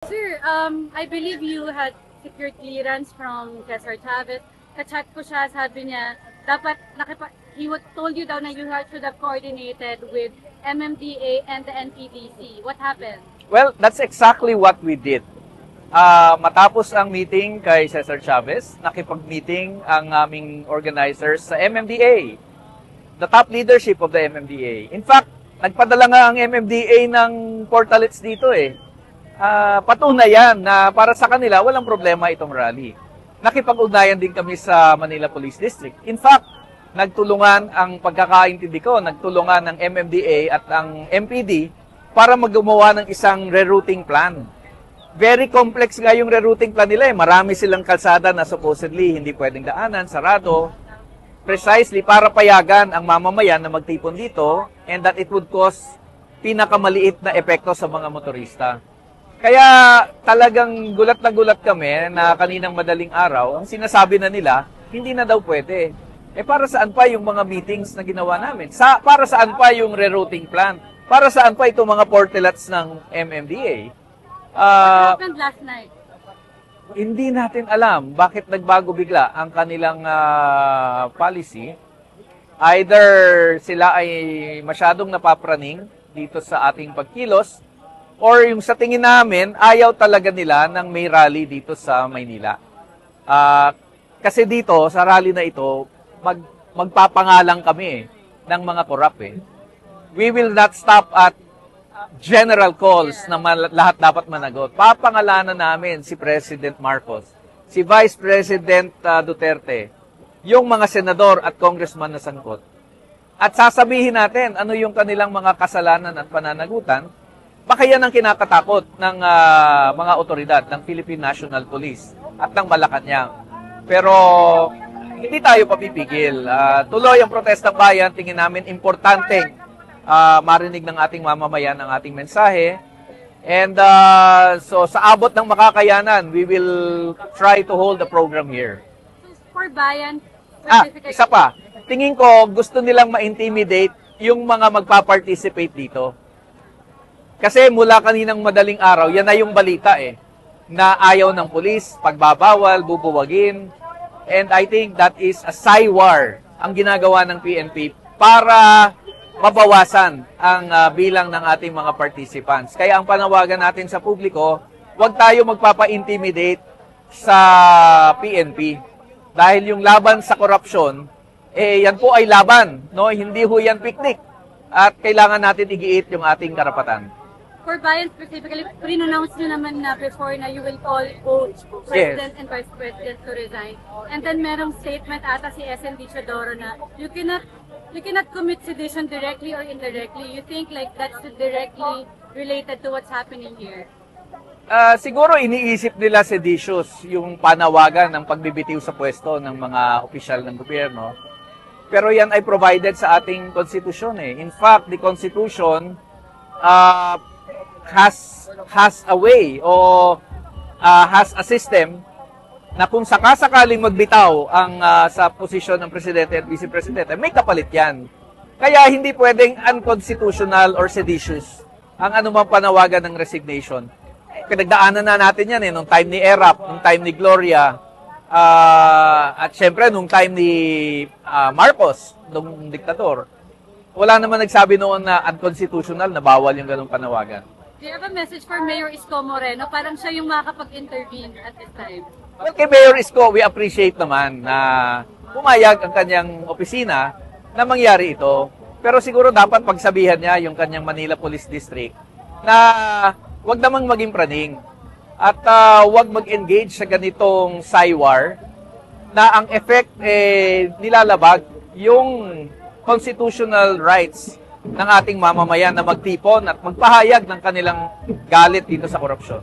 Sir, I believe you had secured clearance from Cesar Chavez. Kachat ko siya, sabi niya, dapat told you daw na should have coordinated with MMDA and the NPDC. What happened? Well, that's exactly what we did. Matapos ang meeting kay Cesar Chavez, nakipag-meeting ang aming organizers sa MMDA, the top leadership of the MMDA. In fact, nagpadala nga ang MMDA ng portalets dito eh. Patunay yan na para sa kanila, walang problema itong rally. Nakipag-ugnayan din kami sa Manila Police District. In fact, nagtulungan ang pagkakaintindi ko, nagtulungan ng MMDA at ang MPD para magawa ng isang rerouting plan. Very complex nga yung rerouting plan nila eh. Marami silang kalsada na supposedly hindi pwedeng daanan, sarado. Precisely para payagan ang mamamayan na magtipon dito and that it would cause pinakamaliit na epekto sa mga motorista. Kaya talagang gulat na gulat kami na kaninang madaling araw, ang sinasabi na nila, hindi na daw pwede. Para saan pa yung mga meetings na ginawa namin? Para saan pa yung rerouting plan? Para saan pa itong mga portlets ng MMDA? What happened last night? Hindi natin alam bakit nagbago bigla ang kanilang policy. Either sila ay masyadong napapraning dito sa ating pagkilos, or yung sa tingin namin, ayaw talaga nila ng may rally dito sa Maynila. Kasi dito, sa rally na ito, magpapangalang kami ng mga corrupt eh. We will not stop at general calls na lahat dapat managot. Papangalanan namin si President Marcos, si Vice President Duterte, yung mga senador at congressman na sangkot. At sasabihin natin ano yung kanilang mga kasalanan at pananagutan. Baka yan ang kinakatakot ng mga otoridad ng Philippine National Police at ng Malacanang. Pero hindi tayo papipigil. Tuloy ang protestang bayan. Tingin namin importante marinig ng ating mamamayan ang ating mensahe. And so sa abot ng makakayanan, we will try to hold the program here. For bayan, isa pa. Tingin ko gusto nilang ma-intimidate yung mga magpa-participate dito. Kasi mula kaninang madaling araw, yan na yung balita eh, na ayaw ng pulis, pagbabawal, bubuwagin. And I think that is a SIWAR ang ginagawa ng PNP para mabawasan ang bilang ng ating mga participants. Kaya ang panawagan natin sa publiko, huwag tayo magpapa-intimidate sa PNP. Dahil yung laban sa korupsyon, yan po ay laban, no? Hindi ho yan picnic. At kailangan natin igiit yung ating karapatan. For bayan specifically, pre-announce nyo naman na before na you will call both President and Vice President to resign. And then merong statement ata si SND Chodoro na you cannot commit sedition directly or indirectly. You think like that's directly related to what's happening here? Siguro iniisip nila seditious yung panawagan ng pagbibitiw sa pwesto ng mga opisyal ng gobyerno. Pero yan ay provided sa ating konstitusyon eh. In fact, the Constitution has a way o has a system na kung sakasakaling magbitaw ang sa posisyon ng presidente at vice presidente, may kapalit yan. Kaya hindi pwedeng unconstitutional or seditious ang anumang panawagan ng resignation. Pinagdaanan na natin yan nung time ni Erap, nung time ni Gloria, at syempre nung time ni Marcos, nung diktador. Wala naman nagsabi noon na unconstitutional na bawal yung ganung panawagan. Do you have a message for Mayor Isko Moreno? Parang siya yung makakapag-intervene at this time. Well, kay Mayor Isko, we appreciate naman na pumayag ang kanyang opisina na mangyari ito. Pero siguro dapat pagsabihan niya yung kanyang Manila Police District na wag namang maging praning at wag mag-engage sa ganitong SIWAR na ang effect nilalabag yung constitutional rights ng ating mamamayan na magtipon at magpahayag ng kanilang galit dito sa korupsyon.